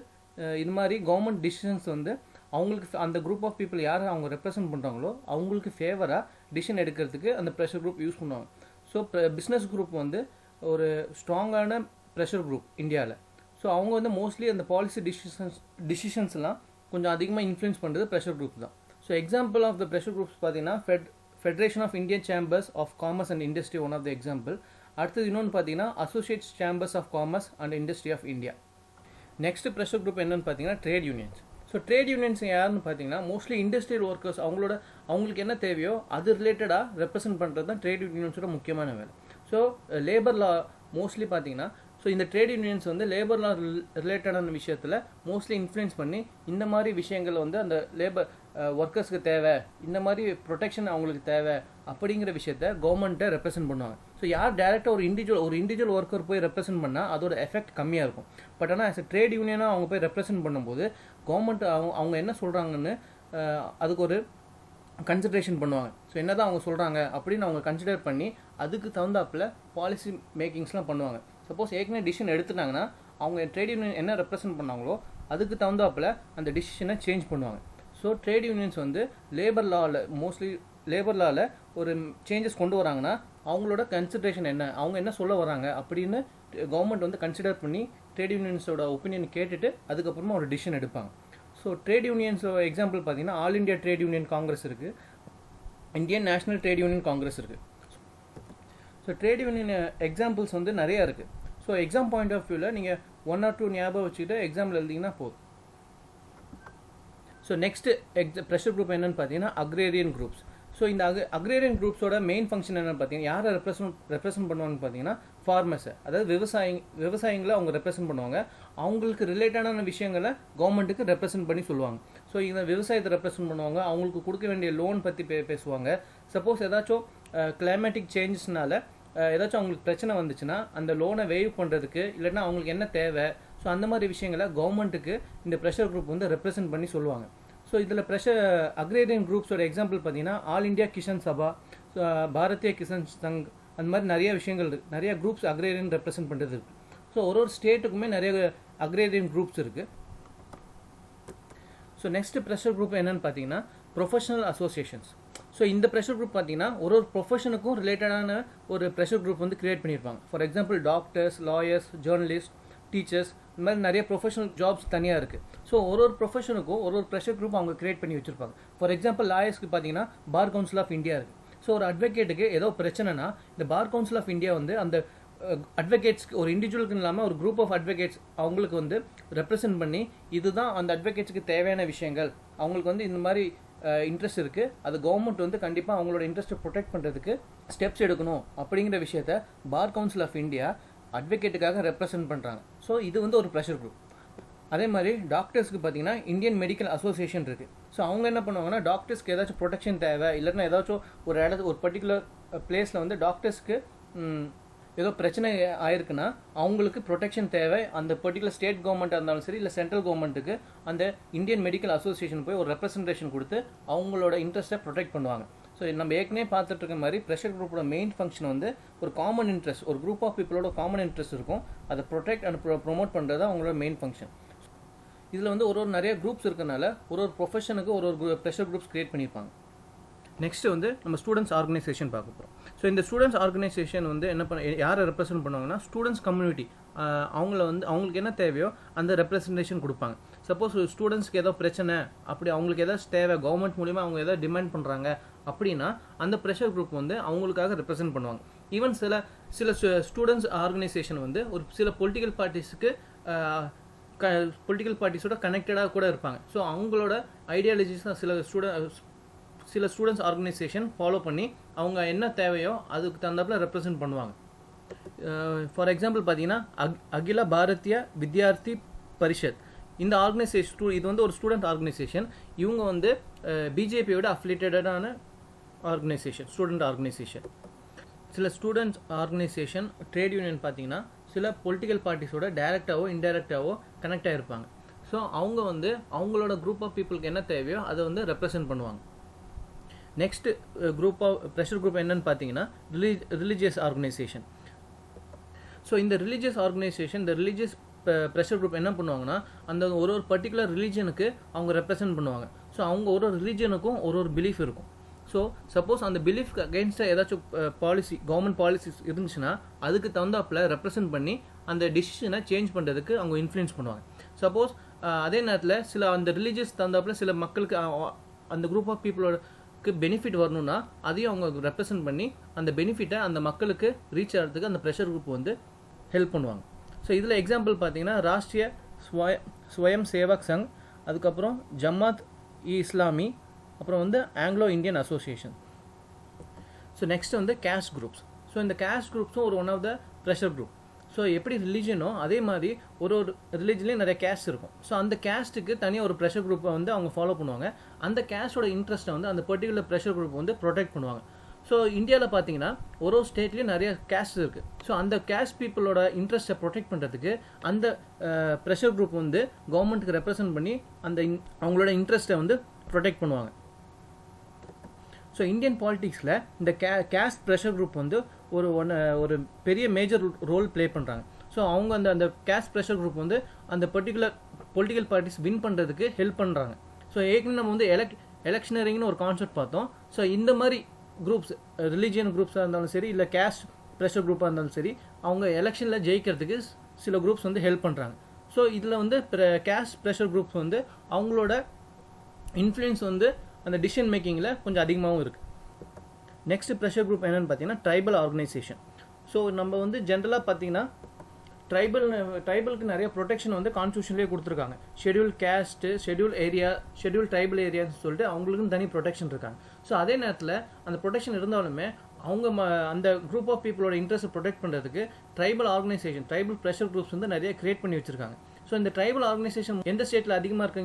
இது மாதிரி கவர்மெண்ட் டிசிஷன்ஸ் வந்து அவங்களுக்கு அந்த குரூப் ஆஃப் பீப்புள் யாரை அவங்க ரெப்ரசன்ட் பண்ணுறாங்களோ அவங்களுக்கு ஃபேவராக டிசிஷன் எடுக்கிறதுக்கு அந்த ப்ரெஷர் குரூப் யூஸ் பண்ணுவாங்க. ஸோ பிஸ்னஸ் குரூப் வந்து ஒரு ஸ்ட்ராங்கான ப்ரெஷர் குரூப் இந்தியாவில். ஸோ அவங்க வந்து மோஸ்ட்லி அந்த பாலிசி டிசிஷன்ஸ்லாம் கொஞ்சம் அதிகமாக இன்ஃப்ளூயன்ஸ் பண்ணுறது ப்ரெஷர் குரூப் தான். So example of the pressure groups பார்த்தீங்கன்னா federation of Indian chambers of commerce and industry one of the example. அடுத்தது இன்னொன்று பார்த்தீங்கன்னா associates chambers of commerce and industry of India. Next pressure group என்னன்னு பார்த்தீங்கன்னா trade unions. So trade unions யாருன்னு பார்த்தீங்கன்னா மோஸ்ட்லி இண்டஸ்ட்ரியல் ஒர்க்கர்ஸ் அவங்களுக்கு என்ன தேவையோ அது ரிலேட்டடாக ரெப்ரசென்ட் பண்ணுறது தான் ட்ரேட் யூனியன்ஸோட முக்கியமான வேலை. ஸோ லேபர் லா மோஸ்ட்லி பார்த்தீங்கன்னா ஸோ இந்த ட்ரேட் யூனியன்ஸ் வந்து லேபர் லா ரிலேட்டடான விஷயத்தில் மோஸ்ட்லி இன்ஃப்ளூயன்ஸ் பண்ணி இந்த மாதிரி விஷயங்கள் வந்து அந்த லேபர் ஒர்க்கர்ஸ்க்கு தேவை, இந்த மாதிரி ப்ரொடெக்ஷன் அவங்களுக்கு தேவை அப்படிங்கிற விஷயத்த கவர்மெண்ட்டை ரெப்ரசென்ட் பண்ணுவாங்க. ஸோ யார் டேரெக்டாக ஒரு இண்டிவிஜுவல் ஒர்க்கர் போய் ரெப்ரசென்ட் பண்ணால் அதோட எஃபெக்ட் கம்மியாக இருக்கும். பட் ஆனால் ஆஸ் எ ட்ரேட் யூனியனாக அவங்க போய் ரெப்ரசென்ட் பண்ணும்போது கவர்மெண்ட் அவங்க என்ன சொல்கிறாங்கன்னு அதுக்கு ஒரு கன்சிடரேஷன் பண்ணுவாங்க. ஸோ என்ன தான் அவங்க சொல்கிறாங்க அப்படின்னு அவங்க கன்சிடர் பண்ணி அதுக்கு தகுந்தாப்பில் பாலிசி மேக்கிங்ஸ்லாம் பண்ணுவாங்க. சப்போஸ் ஏற்கனவே டிசிஷன் எடுத்துட்டாங்கன்னா அவங்க ட்ரேட் யூனியன் என்ன ரெப்ரசென்ட் பண்ணாங்களோ அதுக்கு தகுந்தாப்பில் அந்த டிசிஷனை சேஞ்ச் பண்ணுவாங்க. ஸோ ட்ரேட் யூனியன்ஸ் வந்து லேபர் லாவில் ஒரு சேஞ்சஸ் கொண்டு வராங்கன்னா அவங்களோட கன்சிடரேஷன் என்ன, அவங்க என்ன சொல்ல வராங்க அப்படின்னு கவர்மெண்ட் வந்து கன்சிடர் பண்ணி ட்ரேட் யூனியன்ஸோட ஒப்பீனியன் கேட்டுட்டு அதுக்கப்புறமா ஒரு டிசிஷன் எடுப்பாங்க. ஸோ ட்ரேட் யூனியன்ஸோட எக்ஸாம்பிள் பார்த்தீங்கன்னா all India trade union congress இருக்குது, Indian national trade union congress இருக்குது. ஸோ ட்ரேட் யூனியன் எக்ஸாம்பிள்ஸ் வந்து நிறையா இருக்குது. ஸோ எக்ஸாம் பாயிண்ட் ஆஃப் வியூவில் நீங்கள் 1 or 2 ஞாபகம் வச்சுக்கிட்டு எக்ஸாம்பிள் எழுதிங்கன்னா போதும். ஸோ நெக்ஸ்ட் ப்ரெஷர் குரூப் என்னன்னு பார்த்தீங்கன்னா அக்ரேரியன் குரூப்ஸ். ஸோ இந்த அக்ரேரியன் குரூப்ஸோட மெயின் ஃபங்க்ஷன் என்னென்னு பார்த்தீங்கன்னா யாரை ரெப்ரசென்ட் பண்ணுவாங்கன்னு பார்த்தீங்கன்னா ஃபார்மர்ஸை, அதாவது விவசாயிகளை அவங்க ரெப்ரசென்ட் பண்ணுவாங்க. அவங்களுக்கு ரிலேட்டடான விஷயங்களை கவர்மெண்ட்டுக்கு ரெப்ரசென்ட் பண்ணி சொல்லுவாங்க. ஸோ இந்த விவசாயத்தை ரெப்ரசென்ட் பண்ணுவாங்க, அவங்களுக்கு கொடுக்க வேண்டிய லோன் பற்றி பேசுவாங்க. சப்போஸ் ஏதாச்சும் கிளைமேட்டிக் சேஞ்சஸ்னால ஏதாச்சும் அவங்களுக்கு பிரச்சனை வந்துச்சுன்னா அந்த லோனை வேவ் பண்ணுறதுக்கு இல்லைன்னா அவங்களுக்கு என்ன தேவை ஸோ அந்த மாதிரி விஷயங்களை கவர்மெண்ட்டுக்கு இந்த ப்ரெஷர் குரூப் வந்து ரெப்ரசென்ட் பண்ணி சொல்லுவாங்க. ஸோ இதில் அக்ரேரியன் குரூப்ஸோட எக்ஸாம்பிள் பார்த்தீங்கன்னா ஆல் இண்டியா கிசான் சபா, பாரதிய கிசான் சங், அந்த மாதிரி நிறைய விஷயங்கள் இருக்குது. நிறைய குரூப்ஸ் அக்ரேரியன் ரெப்ரசென்ட் பண்ணுறது இருக்குது. ஸோ ஒரு ஸ்டேட்டுக்குமே நிறைய அக்ரேரியன் குரூப்ஸ் இருக்குது. ஸோ நெக்ஸ்ட் ப்ரெஷர் குரூப் என்னன்னு பார்த்தீங்கன்னா ப்ரொஃபஷனல் அசோசியேஷன்ஸ். ஸோ இந்த ப்ரெஷர் குரூப் பார்த்தீங்கன்னா ஒரு ப்ரொஃபஷனுக்கும் ரிலேட்டடான ஒரு ப்ரெஷர் குரூப் வந்து கிரியேட் பண்ணியிருப்பாங்க. For example doctors, lawyers, journalist, teachers, இந்த மாதிரி நிறைய ப்ரொஃபஷனல் ஜாப்ஸ் தனியாக இருக்குது. ஸோ ஒரு ப்ரொஃபஷனுக்கும் ஒரு ப்ரெஷர் குரூப் அவங்க கிரியேட் பண்ணி வச்சுருப்பாங்க. ஃபார் எக்ஸாம்பிள் லாயர்ஸ்க்கு பார்த்தீங்கன்னா பார் கவுன்சில் ஆஃப் இந்தியா இருக்குது. ஸோ ஒரு அட்வொகேட்டுக்கு ஏதோ பிரச்சனைனா இந்த பார் கவுன்சில் ஆஃப் இந்தியா வந்து அந்த அட்வொகேட்ஸ்க்கு ஒரு இண்டிவிஜுவலுக்கு இல்லாமல் ஒரு குரூப் ஆஃப் அட்வொகேட்ஸ் அவங்களுக்கு வந்து ரெப்ரசென்ட் பண்ணி இதுதான் அந்த அட்வொகேட்ஸ்க்கு தேவையான விஷயங்கள், அவங்களுக்கு வந்து இந்த மாதிரி இன்ட்ரெஸ்ட் இருக்குது, அது கவர்மெண்ட் வந்து கண்டிப்பாக அவங்களோட இன்ட்ரெஸ்ட்டை ப்ரொடெக்ட் பண்ணுறதுக்கு ஸ்டெப்ஸ் எடுக்கணும் அப்படிங்கிற விஷயத்த பார் கவுன்சில் ஆஃப் இந்தியா அட்வொகேட்டுக்காக ரெப்ரசென்ட் பண்ணுறாங்க. ஸோ இது வந்து ஒரு ப்ரெஷர் குரூப். அதே மாதிரி டாக்டர்ஸ்க்கு பார்த்தீங்கன்னா இந்தியன் மெடிக்கல் அசோசியேஷன் இருக்குது. ஸோ அவங்க என்ன பண்ணுவாங்கன்னா டாக்டர்ஸ்க்கு ஏதாச்சும் ப்ரொடெக்ஷன் தேவை, இல்லைன்னா ஏதாச்சும் ஒரு பர்டிகுலர் பிளேஸில் வந்து டாக்டர்ஸ்க்கு ஏதோ பிரச்சனை ஆயிருக்குன்னா அவங்களுக்கு ப்ரொடெக்ஷன் தேவை, அந்த பர்டிகுலர் ஸ்டேட் கவர்மெண்ட்டாக இருந்தாலும் சரி இல்லை சென்ட்ரல் கவர்மெண்ட்டுக்கு அந்த இந்தியன் மெடிக்கல் அசோசியேஷன் போய் ஒரு ரெப்ரசன்டேஷன் கொடுத்து அவங்களோட இன்ட்ரெஸ்ட்டை ப்ரொடெக்ட் பண்ணுவாங்க. ஸோ நம்ம ஏற்கனவே பார்த்துட்டு இருக்க மாதிரி ப்ரெஷர் குரூப்போட மெயின் ஃபங்க்ஷன் வந்து ஒரு காமன் இன்ட்ரெஸ்ட், ஒரு குரூப் ஆஃப் பீப்புளோட காமன் இன்ட்ரெஸ்ட் இருக்கும், அதை ப்ரொடெக்ட் அண்ட் ப்ரொமோட் பண்ணுறது அவங்களோட மெயின் ஃபங்க்ஷன். இதில் வந்து ஒரு நிறைய குரூப்ஸ் இருக்கனால ஒரு ப்ரொஃபஷனுக்கு ஒரு ப்ரெஷர் குரூப்ஸ் கிரியேட் பண்ணியிருப்பாங்க. நெக்ஸ்ட் வந்து நம்ம ஸ்டூடெண்ட்ஸ் ஆர்கனைசேஷன் பார்க்க போகிறோம். ஸோ இந்த ஸ்டூடெண்ட்ஸ் ஆர்கனைசேஷன் வந்து யாரை ரெப்ரசென்ட் பண்ணுவாங்கன்னா ஸ்டூடெண்ட்ஸ் கம்யூனிட்டி, அவங்களுக்கு என்ன தேவையோ அந்த ரெப்ரசன்டேஷன் கொடுப்பாங்க. சப்போஸ் ஸ்டூடெண்ட்ஸ்க்கு ஏதோ பிரச்சனை, அப்படி அவங்களுக்கு ஏதாச்சும் தேவை, கவர்மெண்ட் மூலிமா அவங்க ஏதாவது டிமாண்ட் பண்ணுறாங்க அப்படின்னா அந்த ப்ரெஷர் குரூப் வந்து அவங்களுக்காக ரெப்ரசென்ட் பண்ணுவாங்க. ஈவன் சில ஸ்டூடெண்ட்ஸ் ஆர்கனைசேஷன் வந்து ஒரு சில பொலிட்டிக்கல் பார்ட்டிஸோட கனெக்டடாக கூட இருப்பாங்க. ஸோ அவங்களோட ஐடியாலஜிஸ் சில ஸ்டூடெண்ட்ஸ் ஆர்கனைசேஷன் ஃபாலோ பண்ணி அவங்க என்ன தேவையோ அதுக்கு தகுந்தாப்புல ரெப்ரசென்ட் பண்ணுவாங்க. ஃபார் எக்ஸாம்பிள் பார்த்தீங்கன்னா அகில பாரதிய வித்யார்த்தி பரிஷத், இந்த ஆர்கனைசேஷன் இது வந்து ஒரு ஸ்டூடெண்ட் ஆர்கனைசேஷன். இவங்க வந்து பிஜேபியோட அஃபிலியேட்டடான ஆர்கனைசேஷன், ஸ்டூடெண்ட் ஆர்கனைசேஷன். சில ஸ்டூடெண்ட்ஸ் ஆர்கனைசேஷன் ட்ரேட் யூனியன் பார்த்தீங்கன்னா சில பொலிட்டிக்கல் பார்ட்டிஸோட டைரெக்டாவோ இன்டைரக்டாவோ கனெக்ட் ஆகிருப்பாங்க. ஸோ அவங்க வந்து அவங்களோட குரூப் ஆஃப் பீப்புளுக்கு என்ன தேவையோ அதை வந்து ரெப்ரசென்ட் பண்ணுவாங்க. Next group of pressure group என்னன்னு பார்த்தீங்கன்னா ரிலீஜியஸ் ஆர்கனைசேஷன். ஸோ இந்த ரிலீஜியஸ் ஆர்கனைசேஷன், இந்த ரிலீஜியஸ் ப்ரெஷர் குரூப் என்ன பண்ணுவாங்கன்னா அந்த ஒரு பர்டிகுலர் ரிலீஜனுக்கு அவங்க ரெப்ரசென்ட் பண்ணுவாங்க. ஸோ அவங்க ஒரு ரிலீஜனுக்கும் ஒரு பிலீஃப் இருக்கும். ஸோ சப்போஸ் அந்த பிலீஃப்க்கு அகெயின்ஸ்டாக ஏதாச்சும் கவர்மெண்ட் பாலிசிஸ் இருந்துச்சுன்னா அதுக்கு தகுந்தாப்பில் ரெப்ரசென்ட் பண்ணி அந்த டிசிஷனை சேஞ்ச் பண்ணுறதுக்கு அவங்க இன்ஃப்ளூயன்ஸ் பண்ணுவாங்க. சப்போஸ் அதே நேரத்தில் அந்த ரிலீஜியஸ் தகுந்தாப்பில் சில மக்களுக்கு அந்த குரூப் ஆஃப் பீப்புளோடக்கு பெனிஃபிட் வரணும்னா அதையும் அவங்க ரெப்ரசென்ட் பண்ணி அந்த பெனிஃபிட்டை அந்த மக்களுக்கு ரீச் ஆகிறதுக்கு அந்த ப்ரெஷர் குரூப் வந்து ஹெல்ப் பண்ணுவாங்க. ஸோ இதில் எக்ஸாம்பிள் பார்த்தீங்கன்னா ராஷ்ட்ரிய ஸ்வயம் சேவக் சங், அதுக்கப்புறம் ஜமாத் இஸ்லாமி, அப்புறம் வந்து Anglo Indian association. So next வந்து கேஸ்ட் குரூப்ஸ். ஸோ இந்த கேஸ்ட் குரூப்ஸும் one of the pressure group. So எப்படி ரிலீஜனோ அதே மாதிரி ஒரு ரிலீஜன்லேயும் நிறைய கேஸ்ட் இருக்கும். ஸோ அந்த கேஸ்ட்டுக்கு தனியாக ஒரு ப்ரெஷர் குரூப்பை வந்து அவங்க ஃபாலோ பண்ணுவாங்க. அந்த கேஸ்டோட இன்ட்ரெஸ்ட்டை வந்து அந்த பர்டிகுலர் ப்ரெஷர் குரூப் வந்து ப்ரொடெக்ட் பண்ணுவாங்க. ஸோ இந்தியாவில் பார்த்தீங்கன்னா ஒரு ஸ்டேட்லேயும் நிறைய கேஸ்ட் இருக்குது. ஸோ அந்த கேஸ்ட் பீப்புளோட இன்ட்ரெஸ்ட்டை ப்ரொடெக்ட் பண்ணுறதுக்கு அந்த ப்ரெஷர் குரூப் வந்து கவர்மெண்ட்டுக்கு ரெப்ரசென்ட் பண்ணி அவங்களோட இன்ட்ரெஸ்ட்டை வந்து ப்ரொடெக்ட் பண்ணுவாங்க. ஸோ இந்தியன் பாலிட்டிக்ஸில் இந்த கேஸ்ட் ப்ரெஷர் குரூப் வந்து ஒரு பெரிய மேஜர் ரோல் ப்ளே பண்ணுறாங்க. ஸோ அவங்க அந்த கேஸ்ட் ப்ரெஷர் குரூப் வந்து அந்த பர்டிகுலர் பொலிட்டிக்கல் பார்ட்டிஸ் வின் பண்ணுறதுக்கு ஹெல்ப் பண்ணுறாங்க. ஸோ ஏற்கனவே நம்ம வந்து எலெக்ஷனரிங்னு ஒரு கான்செப்ட் பார்த்தோம். ஸோ இந்த மாதிரி குரூப்ஸ், ரிலீஜியன் குரூப்ஸாக இருந்தாலும் சரி இல்லை கேஸ்ட் ப்ரெஷர் குரூப்பாக இருந்தாலும் சரி, அவங்க எலெக்ஷனில் ஜெயிக்கிறதுக்கு சில குரூப்ஸ் வந்து ஹெல்ப் பண்ணுறாங்க. ஸோ இதில் வந்து கேஸ்ட் ப்ரெஷர் குரூப்ஸ் வந்து அவங்களோட இன்ஃப்ளூயன்ஸ் வந்து அந்த டிசிஷன் மேக்கிங்கில் கொஞ்சம் அதிகமாகவும் இருக்குது. நெக்ஸ்ட் ப்ரெஷர் குரூப் என்னென்னு பார்த்தீங்கன்னா ட்ரைபல் ஆர்கனைசேஷன். ஸோ நம்ம வந்து ஜென்ரலாக பார்த்தீங்கன்னா ட்ரைபலுக்கு நிறைய ப்ரொடெக்ஷன் வந்து கான்ஸ்டியூஷன்லேயே கொடுத்துருக்காங்க. Schedule caste, schedule area, schedule tribal ஏரியான்னு சொல்லிட்டு அவங்களுக்கும் தனி ப்ரொடெக்ஷன் இருக்காங்க. ஸோ அதே நேரத்தில் அந்த ப்ரொடெக்ஷன் இருந்தாலுமே அவங்க அந்த குரூப் ஆஃப் பீப்புளோட இன்ட்ரெஸ்ட்டை ப்ரொடெக்ட் பண்ணுறதுக்கு tribal organisation, tribal pressure groups வந்து நிறைய கிரியேட் பண்ணி வச்சிருக்காங்க. ஸோ இந்த ட்ரைபல் ஆர்கனைசேஷன் எந்த ஸ்டேட்டில் அதிகமாக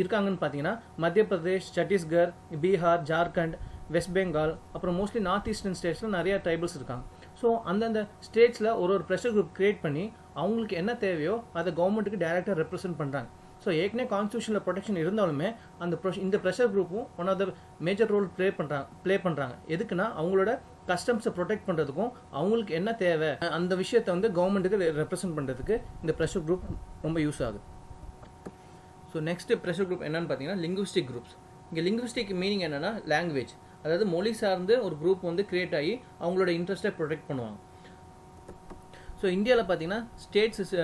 இருக்காங்கன்னு பார்த்தீங்கன்னா மத்திய பிரதேஷ், சத்தீஸ்கர், பீகார், ஜார்க்கண்ட், வெஸ்ட் பெங்கால், அப்புறம் மோஸ்ட்லி நார்த் ஈஸ்டர்ன் ஸ்டேட்ஸில் நிறைய ட்ரைபல்ஸ் இருக்காங்க. ஸோ அந்தந்த ஸ்டேட்ஸில் ஒரு ப்ரெஷர் குரூப் கிரியேட் பண்ணி அவங்களுக்கு என்ன தேவையோ அதை கவர்மெண்ட்டுக்கு டைரெக்டாக ரெப்ரசென்ட் பண்ணுறாங்க. ஸோ ஏற்கனவே கான்ஸ்டியூஷனில் ப்ரொடெக்ஷன் இருந்தாலுமே இந்த ப்ரெஷர் குரூப்பும் one of the major role play பண்ணுறாங்க. எதுக்குன்னா அவங்களோட கஸ்டம்ஸை ப்ரொடெக்ட் பண்ணுறதுக்கும் அவங்களுக்கு என்ன தேவை அந்த விஷயத்தை வந்து கவர்மெண்ட்டுக்கு ரெப்ரசென்ட் பண்ணுறதுக்கு இந்த ப்ரெஷர் குரூப் ரொம்ப யூஸ் ஆகுது. ஸோ நெக்ஸ்ட் ப்ரெஷர் குரூப் என்னன்னு பார்த்தீங்கன்னா லிங்குவிஸ்டிக் குரூப்ஸ். இங்கே லிங்குவிஸ்டிக் மீனிங் என்னென்னா லாங்குவேஜ், அதாவது மொழி சார்ந்து ஒரு குரூப் வந்து கிரியேட் ஆகி அவங்களோட இன்ட்ரெஸ்ட்டை ப்ரொடெக்ட் பண்ணுவாங்க. ஸோ இந்தியாவில் பார்த்தீங்கன்னா ஸ்டேட்ஸ்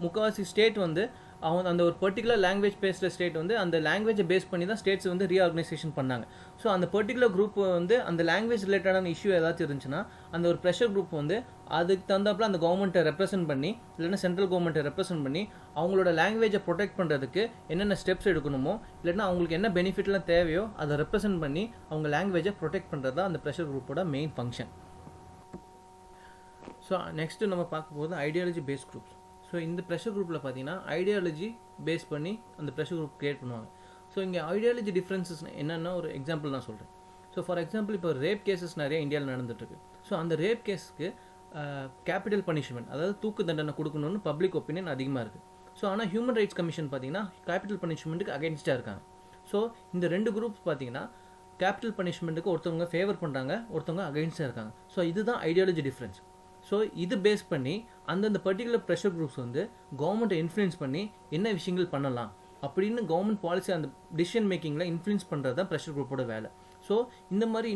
முக்கால்வாசி ஸ்டேட் வந்து அவங்க அந்த ஒரு பர்டிகுலர் லாங்குவேஜ் பேசுகிற ஸ்டேட் வந்து அந்த லாங்குவேஜை பேஸ் பண்ணி தான் ஸ்டேட்ஸ் வந்து ரீஆர்கனைசேஷன் பண்ணாங்க. ஸோ அந்த பர்டிகுலர் குரூப் வந்து அந்த லாங்குவேஜ் ரிலேட்டடான இஷ்யூ ஏதாச்சும் இருந்துச்சுன்னா அந்த ஒரு ப்ரெஷர் குரூப் வந்து அதுக்கு தகுந்தாப்புல அந்த கவர்மெண்ட்டை ரெப்ரசென்ட் பண்ணி இல்லைன்னா சென்ட்ரல் கவர்மெண்ட்டை ரெப்ரசென்ட் பண்ணி அவங்களோட லாங்குவேஜை ப்ரொடெக்ட் பண்ணுறதுக்கு என்னென்ன ஸ்டெப்ஸ் எடுக்கணுமோ இல்லைன்னா அவங்களுக்கு என்ன பெனிஃபிட்லாம் தேவையோ அதை ரெப்ரசென்ட் பண்ணி அவங்க லாங்குவேஜை ப்ரொடெக்ட் பண்ணுறது தான் அந்த ப்ரெஷர் குரூப்போட மெயின் ஃபங்க்ஷன். ஸோ நெக்ஸ்ட்டு நம்ம பார்க்க போது ஐடியாலஜி பேஸ்ட் குரூப்ஸ். ஸோ இந்த ப்ரெஷர் குரூப்பில் பார்த்தீங்கன்னா ஐடியாலஜி பேஸ் பண்ணி அந்த ப்ரெஷர் குரூப் கிரியேட் பண்ணுவாங்க. ஸோ இங்கே ஐடியாலஜி டிஃப்ரென்சஸ் என்னென்னா ஒரு எக்ஸாம்பிள் நான் சொல்கிறேன். ஸோ ஃபார் எக்ஸாம்பிள் இப்போ ரேப் கேசஸ் நிறைய இந்தியாவில் நடந்துட்டுருக்கு. ஸோ அந்த ரேப் கேஸுக்கு கேபிட்டல் பனிஷ்மெண்ட், அதாவது தூக்கு தண்டனை கொடுக்கணும்னு பப்ளிக் ஒப்பீனியன் அதிகமாக இருக்குது. ஸோ ஆனால் ஹியூமன் ரைட்ஸ் கமிஷன் பார்த்தீங்கன்னா கேபிட்டல் பனிஷ்மெண்ட்டுக்கு அகேன்ஸ்டாக இருக்காங்க. ஸோ இந்த ரெண்டு குரூப்ஸ் பார்த்தீங்கன்னா கேபிட்டல் பனிஷ்மெண்ட்டுக்கு ஒருத்தவங்க ஃபேவர் பண்ணுறாங்க, ஒருத்தவங்க அகெயின்ஸ்டாக இருக்காங்க. ஸோ இதுதான் ஐடியாலஜி டிஃப்ரென்ஸ். ஸோ இது பேஸ் பண்ணி அந்தந்த பர்டிகுலர் ப்ரெஷர் குரூப்ஸ் வந்து கவர்மெண்ட்டை இன்ஃப்ளூயன்ஸ் பண்ணி என்ன விஷயங்கள் பண்ணலாம் அப்படின்னு கவர்மெண்ட் பாலிசி அந்த டிசிஷன் மேக்கிங்கில் இன்ஃப்ளூயன்ஸ் பண்ணுறது தான் ப்ரெஷர் குரூப்போட வேலை. ஸோ இந்த மாதிரி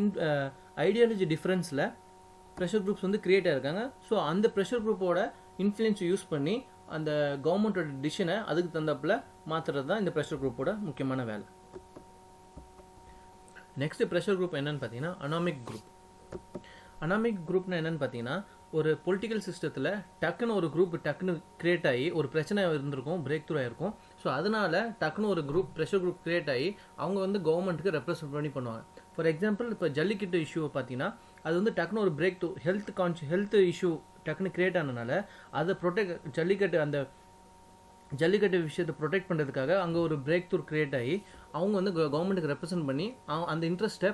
ஐடியாலஜி டிஃப்ரென்ஸில் ப்ரெஷர் குரூப்ஸ் வந்து கிரியேட் ஆகிருக்காங்க. ஸோ அந்த ப்ரெஷர் குரூப்போட இன்ஃப்ளூயன்ஸை யூஸ் பண்ணி அந்த கவர்மெண்ட்டோட டிசிஷனை அதுக்கு தகுந்தாப்பில் மாற்றுறது தான் இந்த ப்ரெஷர் குரூப்போட முக்கியமான வேலை. நெக்ஸ்ட் ப்ரெஷர் குரூப் என்னன்னு பார்த்தீங்கன்னா அனாமிக் குரூப். அனாமிக் குரூப்னா என்னன்னு பார்த்தீங்கன்னா ஒரு பொலிட்டிக்கல் சிஸ்டத்தில் டக்குன்னு ஒரு குரூப் டக்குன்னு கிரியேட் ஆகி ஒரு பிரச்சனை இருந்திருக்கும், பிரேக் த்ரூ ஆகிருக்கும். ஸோ அதனால டக்குன்னு ஒரு குரூப் ப்ரெஷர் குரூப் கிரியேட் ஆகி அவங்க வந்து கவர்மெண்ட்டுக்கு ரெப்ரசென்ட் பண்ணி பண்ணுவாங்க. ஃபார் எக்ஸாம்பிள் இப்போ ஜல்லிக்கட்டு இஷ்யூவை பார்த்தீங்கன்னா அது வந்து டக்குன்னு ஒரு பிரேக் த்ரூ ஹெல்த் இஷ்யூ டக்குன்னு கிரியேட் ஆனதுனால அதை ஜல்லிக்கட்டு விஷயத்தை ப்ரொடெக்ட் பண்ணுறதுக்காக அங்கே ஒரு பிரேக் த்ரூ கிரியேட் ஆகி அவங்க வந்து கவர்மெண்ட்டுக்கு ரெப்ரசென்ட் பண்ணி அந்த இன்ட்ரெஸ்ட்டை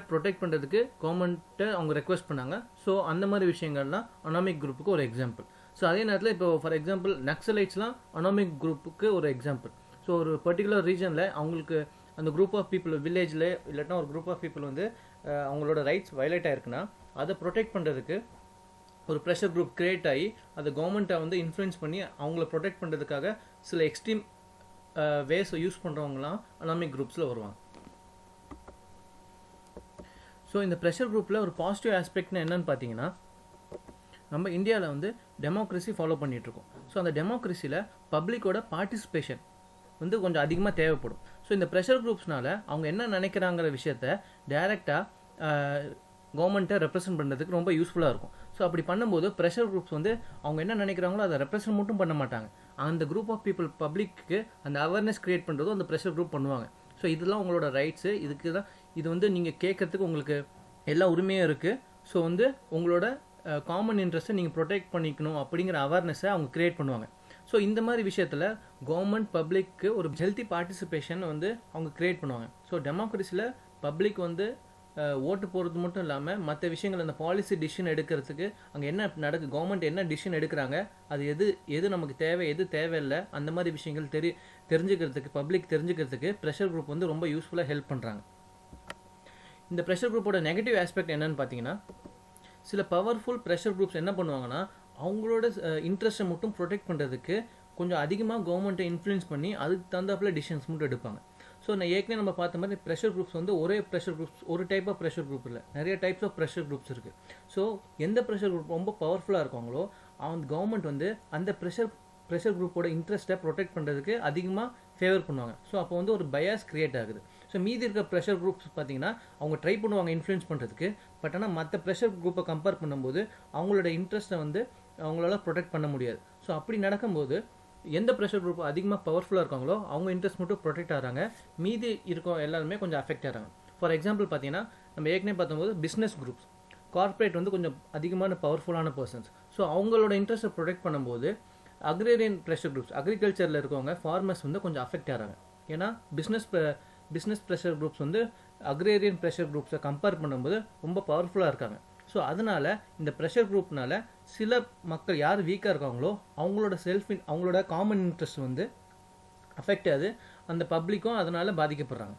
ப்ரொடெக்ட் பண்ணுறதுக்கு கவர்மெண்ட்டை அவங்க ரெக்வஸ்ட் பண்ணாங்க. ஸோ அந்த மாதிரி விஷயங்கள்லாம் அனாமிக் குரூப்புக்கு ஒரு எக்ஸாம்பிள். ஸோ அதே நேரத்தில் இப்போ ஃபார் எக்ஸாம்பிள் நக்சலைட்ஸ்லாம் அனாமிக் குரூப்புக்கு ஒரு எக்ஸாம்பிள். ஸோ ஒரு பர்டிகுலர் ரீஜனில் அவங்களுக்கு அந்த குரூப் ஆஃப் பீப்புள் வில்லேஜில் இல்லாட்டினா ஒரு குரூப் ஆஃப் பீப்புள் வந்து அவங்களோட ரைட்ஸ் வயலேட் ஆயிருக்குன்னா அதை ப்ரொடெக்ட் பண்ணுறதுக்கு ஒரு ப்ரெஷர் குரூப் கிரியேட் ஆகி அதை கவர்மெண்ட்டை வந்து இன்ஃப்ளூயன்ஸ் பண்ணி அவங்கள ப்ரொடெக்ட் பண்ணுறதுக்காக சில எக்ஸ்ட்ரீம் வேஸை யூஸ் பண்ணுறவங்களாம் அனாமிக் குரூப்ஸில் வருவாங்க. ஸோ இந்த ப்ரெஷர் குரூப்பில் ஒரு பாசிட்டிவ் ஆஸ்பெக்ட்னு என்னன்னு பார்த்தீங்கன்னா நம்ம இந்தியாவில் வந்து டெமோக்ரஸி ஃபாலோ பண்ணிகிட்ருக்கோம். ஸோ அந்த டெமோக்ரஸியில் பப்ளிக்கோட பார்ட்டிசிபேஷன் வந்து கொஞ்சம் அதிகமாக தேவைப்படும். ஸோ இந்த ப்ரெஷர் குரூப்ஸ்னால அவங்க என்ன நினைக்கிறாங்கிற விஷயத்த டைரெக்டாக கவர்மெண்ட்டை ரெப்ரசென்ட் பண்ணுறதுக்கு ரொம்ப யூஸ்ஃபுல்லாக இருக்கும். ஸோ அப்படி பண்ணும்போது ப்ரெஷர் குரூப்ஸ் வந்து அவங்க என்ன நினைக்கிறாங்களோ அதை ரெப்ரசென்ட் மட்டும் பண்ண மாட்டாங்க, அந்த குரூப் ஆஃப் பீப்புள் பப்ளிக்கு அந்த அவேர்னஸ் கிரியேட் பண்ணுறதும் அந்த ப்ரெஷர் குரூப் பண்ணுவாங்க. ஸோ இதெல்லாம் உங்களோட ரைட்ஸு, இதுக்கு தான் இது வந்து நீங்கள் கேட்கறதுக்கு உங்களுக்கு எல்லா உரிமையும் இருக்குது. ஸோ வந்து உங்களோட காமன் இன்ட்ரெஸ்ட்டை நீங்கள் ப்ரொடெக்ட் பண்ணிக்கணும் அப்படிங்கிற அவேர்னஸை அவங்க கிரியேட் பண்ணுவாங்க. ஸோ இந்த மாதிரி விஷயத்தில் கவர்மெண்ட் பப்ளிக்கு ஒரு ஹெல்த்தி பார்ட்டிசிபேஷன் வந்து அவங்க கிரியேட் பண்ணுவாங்க. ஸோ டெமோக்ரஸியில் பப்ளிக் வந்து ஓட்டு போகிறது மட்டும் இல்லாமல் மற்ற விஷயங்கள் அந்த பாலிசி டிசிஷன் எடுக்கிறதுக்கு அங்கே என்ன நடக்குது, கவர்மெண்ட் என்ன டிசிஷன் எடுக்கிறாங்க, அது எது நமக்கு தேவை எது தேவையில்லை அந்த மாதிரி விஷயங்கள் தெரிஞ்சுக்கிறதுக்கு பப்ளிக் தெரிஞ்சுக்கிறதுக்கு ப்ரெஷர் குரூப் வந்து ரொம்ப யூஸ்ஃபுல்லாக ஹெல்ப் பண்ணுறாங்க. இந்த ப்ரெஷர் குரூப்போட நெகட்டிவ் ஆஸ்பெக்ட் என்னன்னு பார்த்தீங்கன்னா சில பவர்ஃபுல் ப்ரெஷர் குரூப்ஸ் என்ன பண்ணுவாங்கன்னா அவங்களோட இன்ட்ரெஸ்ட்டை மட்டும் ப்ரொடெக்ட் பண்ணுறதுக்கு கொஞ்சம் அதிகமாக கவர்மெண்ட்டை இன்ஃப்ளூயன்ஸ் பண்ணி அதுக்கு தகுந்தாப்பில் டிசிஷன்ஸ் மட்டும் எடுப்பாங்க. ஸோ நான் ஏற்கனவே நம்ம பார்த்த மாதிரி ப்ரெஷர் குரூப்ஸ் வந்து ஒரே ப்ரெஷர் குரூப்ஸ் ஒரு டைப் ஆஃப் ப்ரெஷர் குரூப் இல்லை, நிறைய டைப்ஸ் ஆஃப் ப்ரெஷர் குரூப்ஸ் இருக்குது. ஸோ எந்த ப்ரெஷர் குரூப் ரொம்ப பவர்ஃபுல்லாக இருக்காங்களோ அவங்க கவர்மெண்ட் வந்து அந்த ப்ரெஷர் குரூப்போட இன்ட்ரெஸ்ட்டை ப்ரொடெக்ட் பண்ணுறதுக்கு அதிகமாக ஃபேவர் பண்ணுவாங்க. ஸோ அப்போ வந்து ஒரு பயாஸ் கிரியேட் ஆகுது. ஸோ மீதி இருக்க ப்ரெஷர் குரூப்ஸ் பார்த்தீங்கன்னா அவங்க ட்ரை பண்ணுவாங்க இன்ஃப்ளூயன்ஸ் பண்ணுறதுக்கு, பட் ஆனால் மற்ற ப்ரெஷர் குரூப்பை கம்பேர் பண்ணும்போது அவங்களோட இன்ட்ரெஸ்ட்டை வந்து அவங்களால ப்ரொடெக்ட் பண்ண முடியாது. ஸோ அப்படி நடக்கும்போது எந்த ப்ரெஷர் குரூப் அதிகமாக பவர்ஃபுல்லாக இருக்காங்களோ அவங்க இன்ட்ரெஸ்ட் மட்டும் ப்ரொடெக்ட் ஆகிறாங்க, மீதி இருக்க எல்லாருமே கொஞ்சம் அஃபெக்ட் ஆகிறாங்க. ஃபார் எக்ஸாம்பிள் பார்த்தீங்கன்னா நம்ம ஏற்கனவே பார்க்கும்போது பிஸ்னஸ் குரூப்ஸ், கார்ப்பரேட் வந்து கொஞ்சம் அதிகமான பவர்ஃபுல்லான பர்சன்ஸ். ஸோ அவங்களோட இன்ட்ரெஸ்ட்டை ப்ரொடெக்ட் பண்ணும்போது அக்ரேரியன் ப்ரெஷர் குரூப்ஸ், அக்ரிகல்ச்சரில் இருக்கவங்க ஃபார்மர்ஸ் வந்து கொஞ்சம் அஃபெக்ட் ஆகிறாங்க. ஏன்னா பிஸ்னஸ் ப்ரெஷர் குரூப்ஸ் வந்து அக்ரேரியன் ப்ரெஷர் குரூப்ஸை கம்பேர் பண்ணும்போது ரொம்ப பவர்ஃபுல்லாக இருக்காங்க. ஸோ அதனால் இந்த ப்ரெஷர் குரூப்னால சில மக்கள் யார் வீக்காக இருக்காங்களோ அவங்களோட அவங்களோட காமன் இன்ட்ரெஸ்ட் வந்து அஃபெக்ட் ஆகுது, அந்த பப்ளிக்கும் அதனால் பாதிக்கப்படுறாங்க.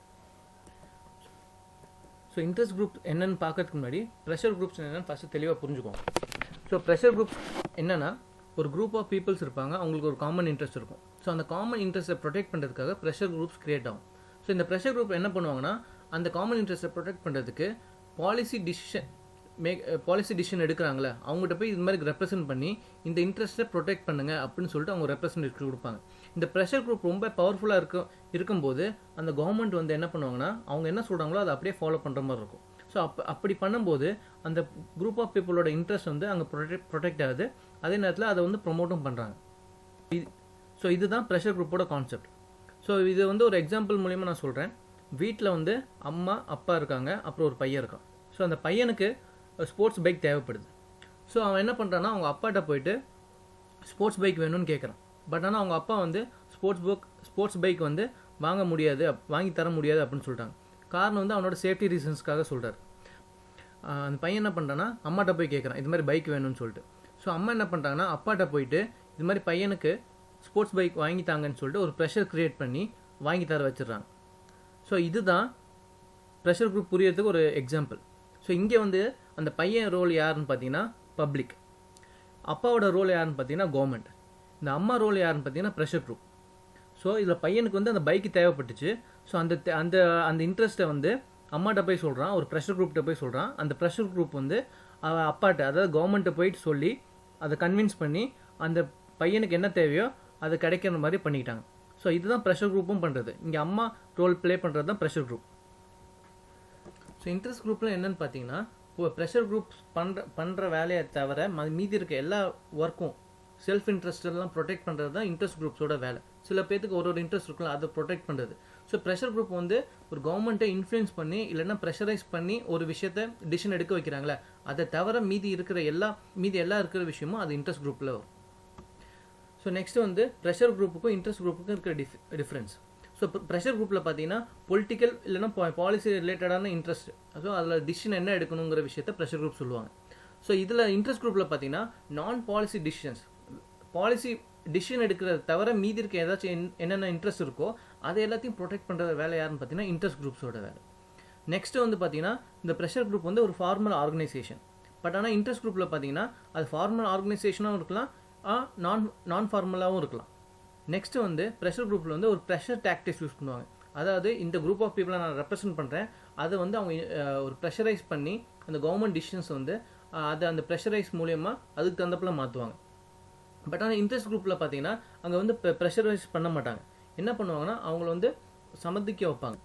ஸோ இன்ட்ரெஸ்ட் குரூப் என்னென்னு பார்க்கறதுக்கு முன்னாடி ப்ரெஷர் குரூப்ஸ் என்னென்னு ஃபஸ்ட்டு தெளிவாக புரிஞ்சுக்கோங்க. ஸோ ப்ரெஷர் குரூப்ஸ் என்னென்னா, ஒரு குரூப் ஆஃப் பீப்புள்ஸ் இருப்பாங்க, அவங்களுக்கு ஒரு காமன் இன்ட்ரெஸ்ட் இருக்கும். ஸோ அந்த காமன் இன்ட்ரெஸ்ட்டை ப்ரொடெக்ட் பண்ணுறதுக்காக ப்ரெஷர் குரூப்ஸ் கிரியேட் ஆகும். ஸோ இந்த ப்ரெஷர் குரூப் என்ன பண்ணுவாங்கன்னா, அந்த காமன் இன்ட்ரெஸ்ட்டை ப்ரொடெக்ட் பண்ணுறதுக்கு பாலிசி டிசிஷன் எடுக்கிறாங்களே அவங்ககிட்ட போய் இது மாதிரி ரெப்ரசென்ட் பண்ணி இந்த இன்ட்ரெஸ்ட்டை ப்ரொடெக்ட் பண்ணுங்க அப்படின்னு சொல்லிட்டு அவங்க ரெப்ரசன்டேட்டிவ் கொடுப்பாங்க. இந்த ப்ரெஷர் குரூப் ரொம்ப பவர்ஃபுல்லாக இருக்கும்போது அந்த கவர்மெண்ட் வந்து என்ன பண்ணுவாங்கன்னா, அவங்க என்ன சொல்கிறாங்களோ அதை அப்படியே ஃபாலோ பண்ணுற மாதிரி இருக்கும். ஸோ அப்படி பண்ணும்போது அந்த குரூப் ஆஃப் பீப்புளோட இன்ட்ரெஸ்ட் வந்து அங்கே ப்ரொடெக்ட் ஆகுது, அதே நேரத்தில் அதை வந்து ப்ரொமோட்டும் பண்ணுறாங்க. ஸோ இதுதான் ப்ரெஷர் குரூப்போட கான்செப்ட். ஸோ இது வந்து ஒரு எக்ஸாம்பிள் மூலிமா நான் சொல்கிறேன். வீட்டில் வந்து அம்மா அப்பா இருக்காங்க, அப்புறம் ஒரு பையன் இருக்கான். ஸோ அந்த பையனுக்கு ஸ்போர்ட்ஸ் பைக் தேவைப்படுது. ஸோ அவன் என்ன பண்ணுறான்னா, அவங்க அப்பாட்ட போயிட்டு ஸ்போர்ட்ஸ் பைக் வேணும்னு கேட்குறான். பட் ஆனால் அவங்க அப்பா வந்து ஸ்போர்ட்ஸ் பைக் வந்து வாங்கி தர முடியாது அப்படின்னு சொல்லிட்டாங்க. காரணம் வந்து அவனோட சேஃப்டி ரீசன்ஸ்க்காக சொல்கிறார். அந்த பையன் என்ன பண்ணுறான்னா, அம்மாட்ட போய் கேட்குறான் இது மாதிரி பைக் வேணும்னு சொல்லிட்டு. ஸோ அம்மா என்ன பண்ணுறாங்கன்னா, அப்பாட்ட போயிட்டு இது மாதிரி பையனுக்கு ஸ்போர்ட்ஸ் பைக் வாங்கி தாங்கன்னு சொல்லிட்டு ஒரு ப்ரெஷர் க்ரியேட் பண்ணி வாங்கி தர வச்சிடுறாங்க. ஸோ இதுதான் ப்ரெஷர் குரூப் புரியறதுக்கு ஒரு எக்ஸாம்பிள். ஸோ இங்கே வந்து அந்த பையன் ரோல் யாருன்னு பார்த்தீங்கன்னா பப்ளிக், அப்பாவோட ரோல் யாருன்னு பார்த்தீங்கன்னா கவர்மெண்ட், இந்த அம்மா ரோல் யாருன்னு பார்த்தீங்கன்னா ப்ரெஷர் குரூப். ஸோ இதில் பையனுக்கு வந்து அந்த பைக்கு தேவைப்பட்டுச்சு. ஸோ அந்த இன்ட்ரெஸ்ட்டை வந்து அம்மாட்ட போய் சொல்கிறான், ஒரு ப்ரெஷர் குரூப்கிட்ட போய் சொல்கிறான். அந்த ப்ரெஷர் குரூப் வந்து அப்பாட்ட, அதாவது கவர்மெண்ட்டை போயிட்டு சொல்லி அதை கன்வின்ஸ் பண்ணி அந்த பையனுக்கு என்ன தேவையோ அது கிடைக்கிற மாதிரி பண்ணிக்கிட்டாங்க. ஸோ இதுதான் ப்ரெஷர் குரூப்பும் பண்ணுறது. இங்கே அம்மா ரோல் ப்ளே பண்ணுறது தான் ப்ரெஷர் குரூப். ஸோ இன்ட்ரெஸ்ட் குரூப்பில் என்னென்னு பார்த்தீங்கன்னா, இப்போ ப்ரெஷர் குரூப் பண்ணுற வேலையை தவிர மீதி இருக்க எல்லா ஒர்க்கும் செல்ஃப் இன்ட்ரெஸ்டெல்லாம் ப்ரொடெக்ட் பண்ணுறது தான் இன்ட்ரெஸ்ட் குரூப்ஸோட வேலை. சில பேருக்கு ஒரு இன்ட்ரெஸ்ட் இருக்கலாம், அதை ப்ரொடெக்ட் பண்ணுறது. ஸோ ப்ரெஷர் குரூப் வந்து ஒரு கவர்மெண்ட்டை இன்ஃப்ளூயன்ஸ் பண்ணி இல்லைன்னா ப்ரெஷரைஸ் பண்ணி ஒரு விஷயத்தை டிசிஷன் எடுக்க வைக்கிறாங்களே, அதை தவிர மீதி எல்லா இருக்கிற விஷயமும் அது இன்ட்ரெஸ்ட் குரூப்பில் வரும். ஸோ நெக்ஸ்ட் வந்து ப்ரெஷர் குரூப்புக்கும் இன்ட்ரெஸ்ட் குரூப்புக்கும் இருக்கிற டிஃப்ரென்ஸ். ஸோ ப்ரெஷர் குரூப்பில் பார்த்தீங்கன்னா பொலிட்டிக்கல் இல்லைன்னா பாலிசி ரிலேட்டடான இன்ட்ரெஸ்ட், ஸோ அதில் டிசிஷன் என்ன எடுக்கணுங்கிற விஷயத்த ப்ரெஷர் குரூப் சொல்லுவாங்க. ஸோ இதில் இன்ட்ரெஸ்ட் குரூப்பில் பார்த்தீங்கன்னா நான் பாலிசி டிசிஷன் எடுக்கிறத தவிர மீதி இருக்க ஏதாச்சும் என்னென்ன இன்ட்ரெஸ்ட் இருக்கோ அதை எல்லாத்தையும் ப்ரொடெக்ட் பண்ணுற வேலை யாருன்னு பார்த்தீங்கன்னா இன்ட்ரெஸ்ட் குரூப்ஸோட வேலை. நெக்ஸ்ட் வந்து பார்த்தீங்கன்னா இந்த ப்ரெஷர் குரூப் வந்து ஒரு ஃபார்மல் ஆர்கனைசேஷன். பட் ஆனால் இன்ட்ரெஸ்ட் குரூப்பில் பார்த்தீங்கன்னா அது ஃபார்மல் ஆர்கனைசேஷனாகவும் இருக்கலாம், நான் ஃபார்மலாகவும் இருக்கலாம். நெக்ஸ்ட் வந்து ப்ரெஷர் குரூப்பில் வந்து ஒரு ப்ரெஷர் டாக்டிக்ஸ் யூஸ் பண்ணுவாங்க. அதாவது இந்த குரூப் ஆஃப் பீப்புளை நான் ரெப்ரசென்ட் பண்ணுறேன், அதை வந்து அவங்க ஒரு ப்ரெஷரைஸ் பண்ணி அந்த கவர்மெண்ட் டிசிஷன்ஸ் வந்து அதை அந்த ப்ரெஷரைஸ் மூலயமா அதுக்கு தகுந்தப்பில் மாற்றுவாங்க. பட் ஆனால் இன்ட்ரெஸ்ட் குரூப்பில் பார்த்தீங்கன்னா அங்கே வந்து ப்ரெஷரைஸ் பண்ண மாட்டாங்க. என்ன பண்ணுவாங்கன்னா அவங்கள வந்து சமர்ப்பிக்க வைப்பாங்க.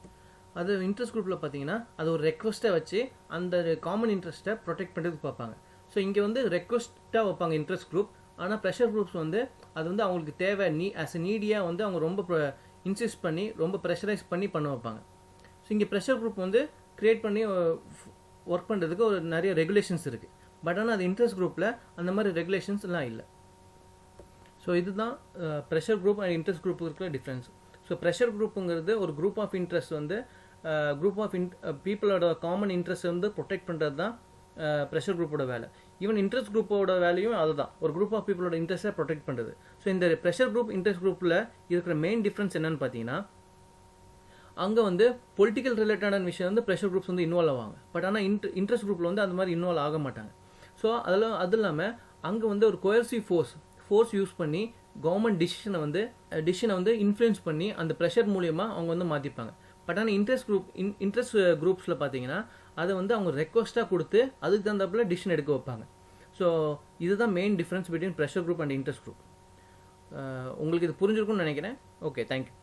அது இன்ட்ரெஸ்ட் குரூப்பில் பார்த்தீங்கன்னா அது ஒரு ரெக்வஸ்ட்டை வச்சு அந்த காமன் இன்ட்ரெஸ்ட்டை ப்ரொடெக்ட் பண்ணுறதுக்கு பார்ப்பாங்க. ஸோ இங்கே வந்து ரெக்வஸ்ட்டாக வைப்பாங்க இன்ட்ரெஸ்ட் குரூப். ஆனால் ப்ரெஷர் குரூப்ஸ் வந்து அது வந்து அவங்களுக்கு தேவை ஆஸ் எ நீடியாக வந்து அவங்க ரொம்ப இன்சிஸ்ட் பண்ணி ரொம்ப ப்ரெஷரைஸ் பண்ணி பண்ண வைப்பாங்க. ஸோ இங்கே ப்ரெஷர் குரூப் வந்து க்ரியேட் பண்ணி ஒர்க் பண்ணுறதுக்கு ஒரு நிறைய ரெகுலேஷன்ஸ் இருக்குது. பட் ஆனால் அது இன்ட்ரெஸ்ட் குரூப்பில் அந்த மாதிரி ரெகுலேஷன்ஸ்லாம் இல்லை. ஸோ இதுதான் pressure group and interest group இருக்கிற டிஃப்ரென்ஸ். ஸோ ப்ரெஷர் குரூப்புங்கிறது ஒரு குரூப் ஆஃப் இன்ட்ரெஸ்ட் வந்து பீப்புளோட காமன் இன்ட்ரெஸ்ட் வந்து ப்ரொடெக்ட் பண்ணுறது தான் ப்ரெஷர் குரூப்போட வேலை. ஈவன் இன்ட்ரெஸ்ட் குரூப்போட வேலையும் அதுதான், ஒரு குரூப் ஆஃப் பீப்புளோட இன்ட்ரெஸ்ட்டை ப்ரொடெக்ட் பண்ணுறது. ஸோ இந்த ப்ரெஷர் குரூப் இன்ட்ரெஸ்ட் குரூப்பில் இருக்கிற மெயின் டிஃப்ரென்ஸ் என்னன்னு பார்த்தீங்கன்னா, அங்கே வந்து பொலிட்டிக்கல் ரிலேட்டடான விஷயம் வந்து ப்ரெஷர் குரூப்ஸ் வந்து இன்வால்வ் ஆவாங்க. பட் ஆனால் இன்ட்ரெஸ்ட் குரூப்பில் வந்து அந்த மாதிரி இன்வால்வ் ஆக மாட்டாங்க. ஸோ அது இல்லாமல் அங்கே வந்து ஒரு கோயர்சிவ் ஃபோர்ஸ் யூஸ் பண்ணி கவர்மெண்ட் டிசிஷனை வந்து இன்ஃப்ளூயன்ஸ் பண்ணி அந்த ப்ரெஷர் மூலியமாக அவங்க வந்து மாற்றிப்பாங்க. பட் ஆனால் இன்ட்ரெஸ்ட் குரூப்ஸில் பார்த்தீங்கன்னா அதை வந்து அவங்க ரெக்வஸ்ட்டாக கொடுத்து அதுக்கு தகுந்தாப்புல டிசிஷன் எடுக்க வைப்பாங்க. ஸோ இதுதான் main difference between pressure group and interest group. உங்களுக்கு இது புரிஞ்சிருக்கும்னு நினைக்கிறேன். Okay, thank you.